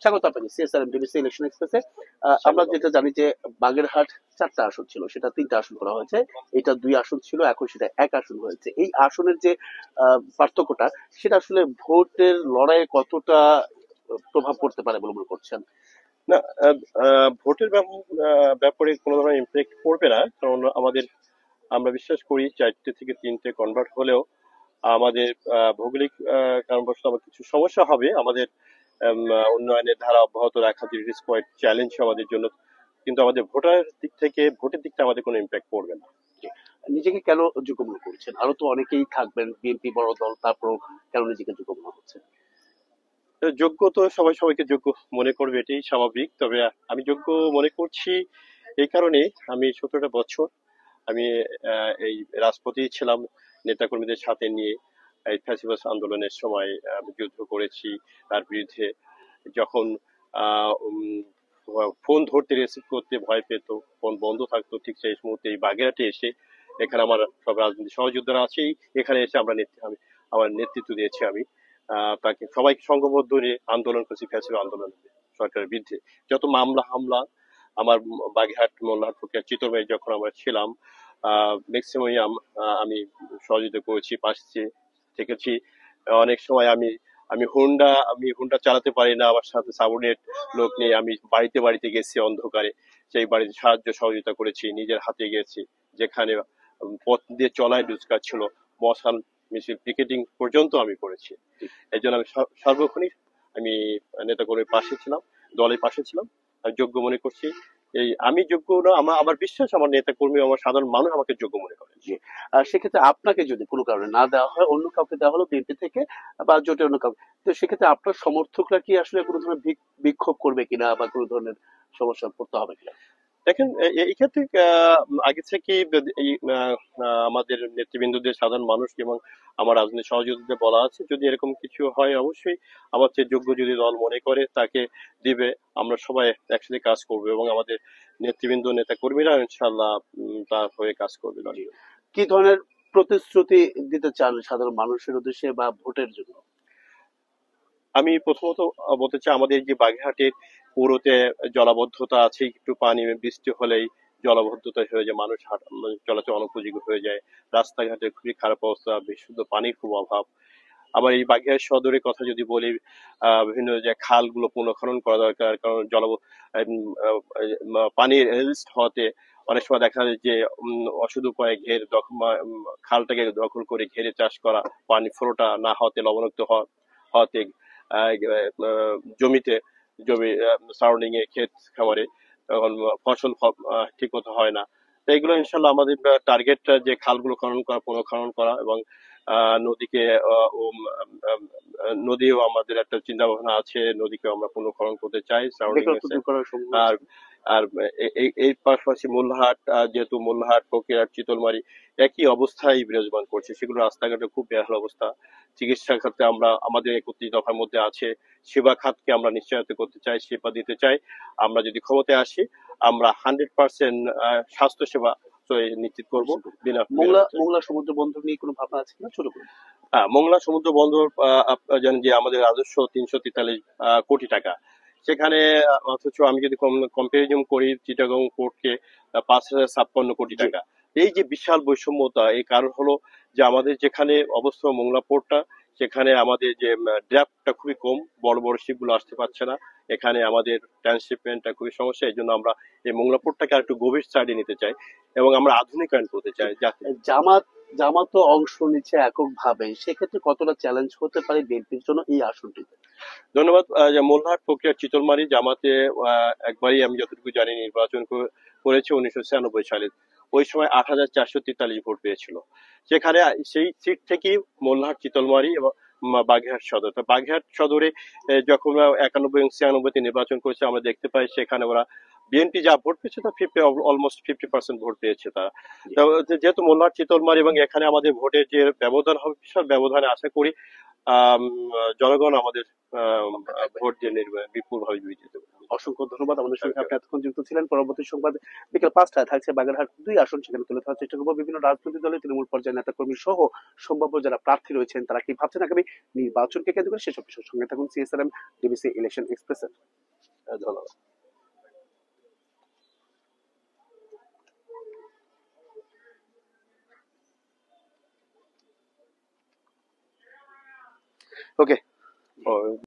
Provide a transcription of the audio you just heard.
স্বাগত আপনাকে CSR এমটিভিসি election এক্সপ্রেসে। আমরা যেটা জানি যে বাগেরহাট 4টা আসন ছিল, সেটা 3টা আসন করা হয়েছে। এটা 2 আসন ছিল, এখন সেটা 1 আসন হয়েছে। এই আসনের যে পার্থক্যটা, সেটা আসলে ভোটের লড়াইয়ে কতটা প্রভাব পড়তে পারে বলে মনে করছেন? না, ভোটের ব্যাপারে কোনো ধরনের ইম্প্যাক্ট পড়বে না, কারণ আমরা বিশ্বাস করি 4টে থেকে 3টে কনভার্ট হলেও আমাদের ভৌগোলিক কারণবশত আমার কিছু সমস্যা হবে আমাদের উন্নয়নের ধারা অব্যাহত রাখা। ইট ইজ কোয়াইট চ্যালেঞ্জ আমাদের জন্য, কিন্তু আমাদের ভোটের দিকটা আমাদের কোনো ইম্প্যাক্ট পড়বে না। নিজেকে কেন যোগ্য মনে করছেন? আরো তো অনেকেই থাকবেন, বিএনপি বড় দল, তারপরও কেন নিজেকে যোগ্য মনে হচ্ছে? যোগ্য তো সবাই সবাইকে যোগ্য মনে করবে, এটাই স্বাভাবিক। তবে আমি যোগ্য মনে করছি এই কারণে, আমি 17টা বছর আমি এই রাজপথেই ছিলাম নেতাকর্মীদের সাথে নিয়ে। এই ফ্যাসিবাদ আন্দোলনের সময় আমি যুদ্ধ করেছি তার বিরুদ্ধে। যখন ফোন ধরতে রিসিভ করতে ভয় পেত, ফোন বন্ধ থাকতো, ঠিক সেই মুহূর্তে এই বাগেরহাটে এসে, এখানে আমার সব রাজনৈতিক সহযোদ্ধারা আছেই, এখানে এসে আমি আমার নেতৃত্ব দিয়েছি। আমি তাকে সবাইকে সংঘবদ্ধ নিয়ে আন্দোলন করেছি, ফ্যাসিবাদ আন্দোলন সরকারের বিরুদ্ধে। যত মামলা হামলা আমার বাগেরহাট, মোল্লাহাট, ফকির, চিতলমারি যখন আমরা ছিলাম, ম্যাক্সিমামই আমি সহযোগিতা করেছি, পাশে থেকেছি। অনেক সময় আমি আমি হুন্ডা চালাতে পারি না, আমার সাথে সাবঅর্ডিনেট লোক নিয়ে আমি বাড়িতে বাড়িতে গেছি অন্ধকারে, সেই বাড়িতে সাহায্য সহযোগিতা করেছি, নিজের হাতে গেছি। যেখানে পথ দিয়ে চলায় দুষ্কার ছিল, মশাল মিছিল পিকেটিং পর্যন্ত আমি করেছি। এই জন্য আমি সর্বক্ষণই আমি নেতাকর্মীর পাশে ছিলাম, দলের পাশে ছিলাম। আমি যোগ্য মনে করছি। এই আমি যোগ্য না, আমার বিশ্বাস আমার নেতা কর্মী, আমার সাধারণ মানুষ আমাকে যোগ্য মনে করে। জি। সেক্ষেত্রে আপনাকে যদি কোনো কারণে না দেওয়া হয়, অন্য কাউকে দেওয়া হলো বিএনপি থেকে বা জোটের অন্য কাউকে, তো সেক্ষেত্রে আপনার সমর্থকরা কি আসলে কোনো ধরনের বিক্ষোভ করবে কিনা বা কোনো ধরনের সমস্যা পড়তে হবে কিনা? দেখেন, এই ক্ষেত্রে আগে থেকে এই আমাদের নেতৃবৃন্দদের, সাধারণ মানুষ এবং আমার রাজনৈতিক সহযোগীদের বলা আছে, যদি এরকম কিছু হয় অবশ্যই আমার চেয়ে যোগ্য যদি দল মনে করে তাকে দিবে। আমরা সবাই একসাথে কাজ করবো এবং আমাদের নেতৃবৃন্দ, নেতা কর্মীরা ইনশাল্লাহ তার হয়ে কাজ করবে। কি ধরনের প্রতিশ্রুতি দিতে চান সাধারণ মানুষের উদ্দেশ্যে বা ভোটের জন্য? আমি প্রথমত বলতে চাই, আমাদের যে বাগেরহাটের পুরোতে জলাবদ্ধতা আছে, একটু পানি বৃষ্টি হলেই জলাবদ্ধতা হয়ে যায়, মানুষ চলাচল অনুপযোগী হয়ে যায়। রাস্তাঘাটের খুবই খারাপ অবস্থা, বিশুদ্ধ পানির খুব অভাব। আবার এই বাগেরহাট সদরের কথা যদি বলি, বিভিন্ন যে খালগুলো পুনঃখনন করা দরকার, কারণ পানির রেজিস্ট হওয়াতে অনেক সময় দেখা যায় যে অসৎ উপায়ে খালটাকে দখল করে ঘেরে চাষ করা, পানি ফ্লোটা না হওয়াতে, লবণাক্ত হওয়াতে জমিতে সারাউন্ডিং এ ক্ষেত খামারে তখন ফসল ঠিক মতো হয় না। তো এগুলো ইনশাল্লাহ আমাদের টার্গেট, যে খালগুলো পুনঃখনন করা এবং নদীকে নদীও আমাদের একটা চিন্তা ভাবনা আছে, নদীকে আমরা পুনঃখনন করতে চাই সারাউন্ডিং এ। আর আর এই পাশাপাশি মোল্লাহাট, যেহেতু মোল্লাহাট, ফকিরহাট, চিতলমারি একই অবস্থায় বিরাজমান করছে, সেগুলো রাস্তাঘাটে খুব বেহাল অবস্থা। চিকিৎসা খাতে আমরা আমাদের 31 দফার মধ্যে আছে, সেবা খাতকে আমরা নিশ্চয়তা করতে চাই, সেবা দিতে চাই। আমরা যদি ক্ষমতায় আসি, আমরা 100% স্বাস্থ্য সেবা নিশ্চিত করবো। মোংলা সমুদ্র বন্দর নিয়ে কোনো ভাবনা আছে কিনা, ছোট করে? মোংলা সমুদ্র বন্দর, আপনারা জানেন যে আমাদের রাজস্ব 343 কোটি টাকা সেখানে, অথচ আমি যদি কম্পারিজন করি চিটাগং পোর্টকে 5,056 কোটি টাকা। এই যে বিশাল বৈষম্যতা, এই কারণ হলো যে আমাদের যেখানে অবস্থা মোংলা পোর্টটা, সেখানে আমাদের যে ড্রাফটটা খুবই কম, বড় বড় শিপগুলো আসতে পারছে না, এখানে আমাদের ট্রান্সশিপমেন্টটা খুবই সমস্যা। এই জন্য আমরা এই মোংলা পোর্টটাকে আরেকটু গভীর সাইডে নিতে চাই এবং আমরা আধুনিকায়ন করতে চাই। যাতে জামাতও অংশ নিচ্ছে এককভাবে, সেক্ষেত্রে কতটা চ্যালেঞ্জ হতে পারে বিএনপির জন্য এই আসনটিতে? ধন্যবাদ। মোল্লাহাট, ফকিরহাট, চিতলমারি জামাতে একবারই আমি যতটুকু জানি নির্বাচন করেছে 1996 সালে। ওই সময় 8,443 ভোট পেয়েছিল। সেখানে সেই সিট থেকেই মোল্লাহাট, চিতলমারি এবং বাগেরহাট সদর। তো বাগেরহাট সদরে যখন 91 এবং 96 নির্বাচন করেছে, আমরা দেখতে পাই সেখানে ওরা বিএনপি যা ভোট পেয়েছে তা অলমোস্ট 50% ভোট পেয়েছে তারা। তো যেহেতু মোল্লার চিতলমারি এবং এখানে আমাদের ভোটের যে ব্যবধান হবে বিশাল ব্যবধানে আশা করি আম, জনগণ আমাদের ভোট দিয়ে বিপুল ভাবে বিজয়ী দেবে। অসংখ্য ধন্যবাদ আমাদের সঙ্গে আপনি এতক্ষণ যুক্ত ছিলেন। পরবর্তী সংবাদ বিকেল 5টায় থাকছে বাগেরহাট 2 আসন, সেখানে তুলে ধরার চেষ্টা করবো বিভিন্ন রাজনৈতিক দলের তৃণমূল পর্যায়ের নেতাকর্মী সহ সম্ভাব্য যারা প্রার্থী রয়েছেন তারা কি ভাবছেন আগামী নির্বাচনকে কেন্দ্র করে, সেসব বিষয়ের সঙ্গে থাকুন সিএসআরএম ডিবিসি ইলেকশন এক্সপ্রেসের। ধন্যবাদ। ওকে।